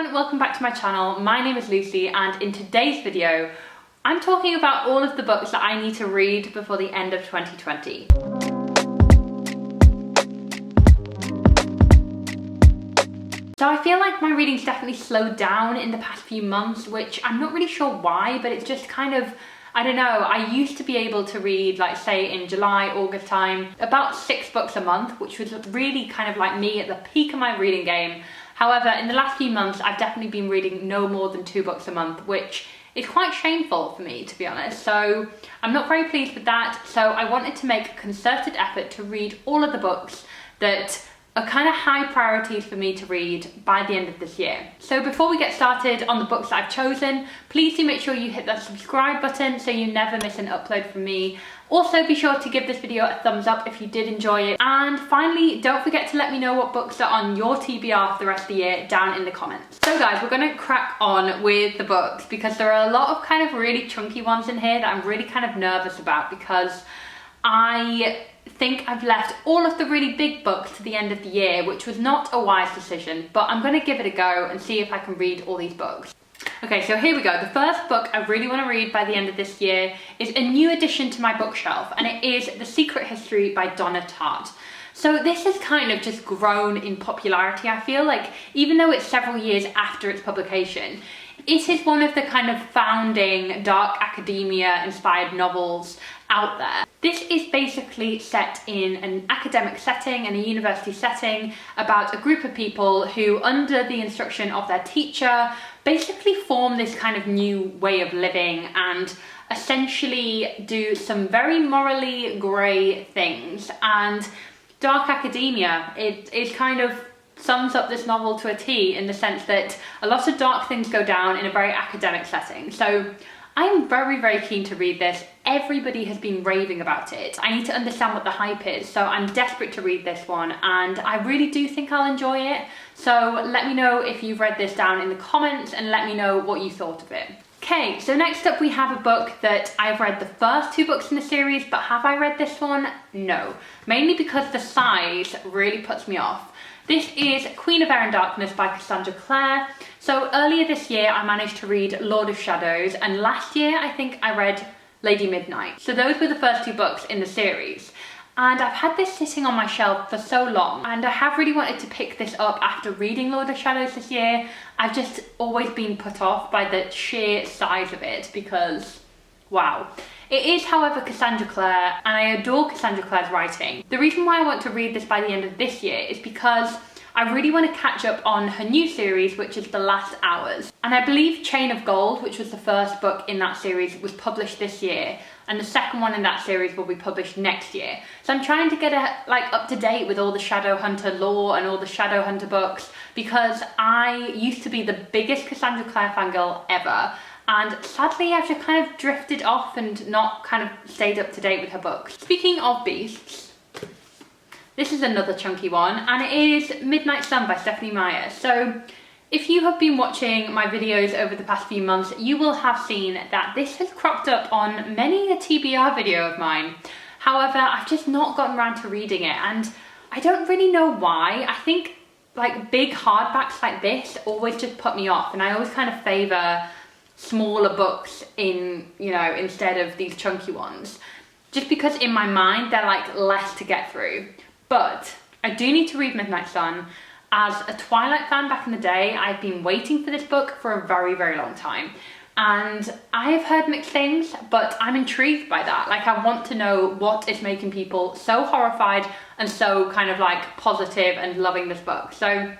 everyone, welcome back to my channel. My name is Lucy and in today's video I'm talking about all of the books that I need to read before the end of 2020. So I feel like my reading's definitely slowed down in the past few months, which I'm not really sure why, but it's just kind of, I don't know, I used to be able to read, like say in July, August time, about 6 books a month, which was really kind of like me at the peak of my reading game. However, in the last few months, I've definitely been reading no more than 2 books a month, which is quite shameful for me, to be honest. So I'm not very pleased with that. So I wanted to make a concerted effort to read all of the books that are kind of high priorities for me to read by the end of this year. So before we get started on the books that I've chosen, please do make sure you hit that subscribe button so you never miss an upload from me. Also be sure to give this video a thumbs up if you did enjoy it. And finally, don't forget to let me know what books are on your TBR for the rest of the year down in the comments. So guys, we're gonna crack on with the books because there are a lot of kind of really chunky ones in here that I'm really kind of nervous about because I think I've left all of the really big books to the end of the year, which was not a wise decision, but I'm going to give it a go and see if I can read all these books. Okay, so here we go. The first book I really want to read by the end of this year is a new addition to my bookshelf, and it is The Secret History by Donna Tartt. So this has kind of just grown in popularity, I feel like, even though it's several years after its publication. It is one of the kind of founding dark academia inspired novels out there. This is basically set in an academic setting and a university setting about a group of people who, under the instruction of their teacher, basically form this kind of new way of living and essentially do some very morally grey things. And dark academia, it kind of sums up this novel to a T in the sense that a lot of dark things go down in a very academic setting. So I'm very, very keen to read this. Everybody has been raving about it. I need to understand what the hype is, so I'm desperate to read this one and I really do think I'll enjoy it. So let me know if you've read this down in the comments and let me know what you thought of it. Okay, so next up we have a book that I've read the first 2 books in the series, but have I read this one? No. Mainly because the size really puts me off. This is Queen of Air and Darkness by Cassandra Clare. So earlier this year I managed to read Lord of Shadows, and last year I think I read Lady Midnight. So those were the first 2 books in the series. And I've had this sitting on my shelf for so long, and I have really wanted to pick this up after reading Lord of Shadows this year. I've just always been put off by the sheer size of it because, wow. It is, however, Cassandra Clare, and I adore Cassandra Clare's writing. The reason why I want to read this by the end of this year is because I really want to catch up on her new series, which is The Last Hours. And I believe Chain of Gold, which was the first book in that series, was published this year, and the second one in that series will be published next year. So I'm trying to get up to date with all the Shadowhunter lore and all the Shadowhunter books, because I used to be the biggest Cassandra Clare fangirl ever. And sadly, I've just kind of drifted off and not kind of stayed up to date with her books. Speaking of beasts, this is another chunky one, and it is Midnight Sun by Stephenie Meyer. So if you have been watching my videos over the past few months, you will have seen that this has cropped up on many a TBR video of mine. However, I've just not gotten around to reading it, and I don't really know why. I think like big hardbacks like this always just put me off, and I always kind of favour smaller books instead of these chunky ones, just because in my mind they're like less to get through. But I do need to read Midnight Sun. As a Twilight fan back in the day, I've been waiting for this book for a very, very long time, and I've heard mixed things, but I'm intrigued by that. Like, I want to know what is making people so horrified and so kind of like positive and loving this book. So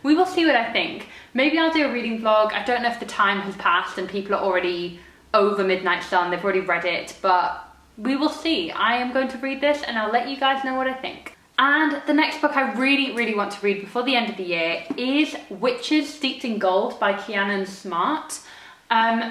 we will see what I think. Maybe I'll do a reading vlog. I don't know if the time has passed and people are already over Midnight Sun, they've already read it, but we will see. I am going to read this and I'll let you guys know what I think. And the next book I really, really want to read before the end of the year is Witches Steeped in Gold by Kianan Smart.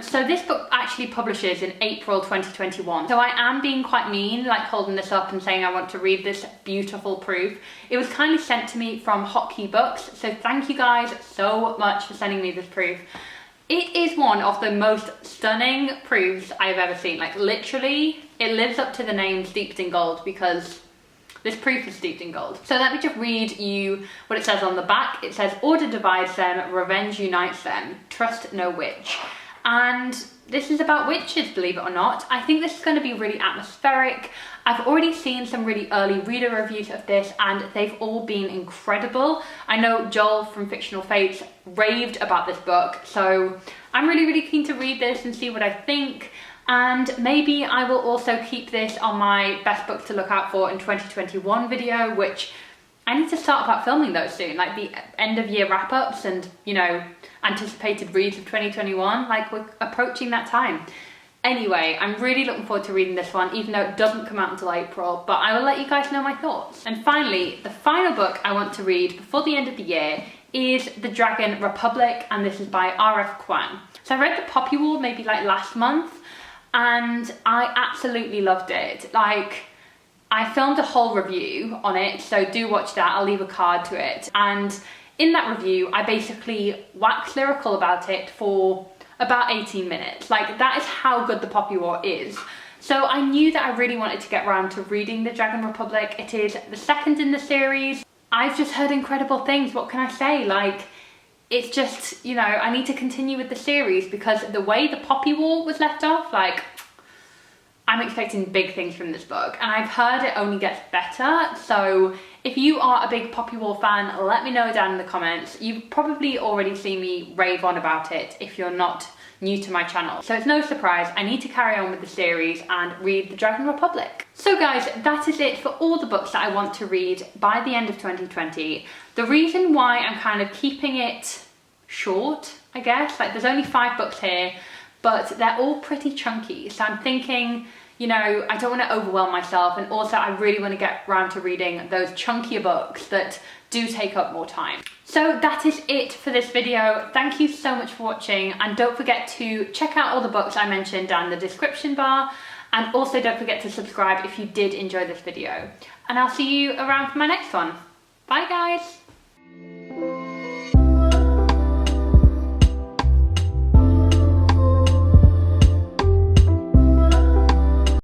So this book actually publishes in April 2021. So I am being quite mean, like holding this up and saying I want to read this beautiful proof. It was kindly sent to me from Hotkey Books, so thank you guys so much for sending me this proof. It is one of the most stunning proofs I've ever seen. Like, literally, it lives up to the name Steeped in Gold because This proof is steeped in gold. So let me just read you what it says on the back. It says, order divides them, revenge unites them, trust no witch. And this is about witches, believe it or not. I think this is going to be really atmospheric. I've already seen some really early reader reviews of this and they've all been incredible. I know Joel from Fictional Fates raved about this book, so I'm really keen to read this and see what I think. And maybe I will also keep this on my best books to look out for in 2021 video, which I need to start about filming those soon, like the end of year wrap-ups and, you know, anticipated reads of 2021, like we're approaching that time. Anyway, I'm really looking forward to reading this one, even though it doesn't come out until April, but I will let you guys know my thoughts. And finally, the final book I want to read before the end of the year is The Dragon Republic, and this is by R.F. Kuang. So I read The Poppy War maybe like last month, and I absolutely loved it. Like, I filmed a whole review on it, so do watch that, I'll leave a card to it. And in that review, I basically waxed lyrical about it for about 18 minutes. Like, that is how good The Poppy War is. So I knew that I really wanted to get around to reading The Dragon Republic. It is the second in the series. I've just heard incredible things, what can I say? Like, it's just, you know, I need to continue with the series because the way The Poppy War was left off, like, I'm expecting big things from this book, and I've heard it only gets better. So if you are a big Poppy War fan, let me know down in the comments. You've probably already seen me rave on about it if you're not new to my channel. So it's no surprise, I need to carry on with the series and read The Dragon Republic. So guys, that is it for all the books that I want to read by the end of 2020. The reason why I'm kind of keeping it short, I guess, like there's only 5 books here, but they're all pretty chunky. So I'm thinking, you know, I don't want to overwhelm myself, and also I really want to get around to reading those chunkier books that do take up more time. So that is it for this video. Thank you so much for watching, and don't forget to check out all the books I mentioned down in the description bar, and also don't forget to subscribe if you did enjoy this video. And I'll see you around for my next one. Bye guys!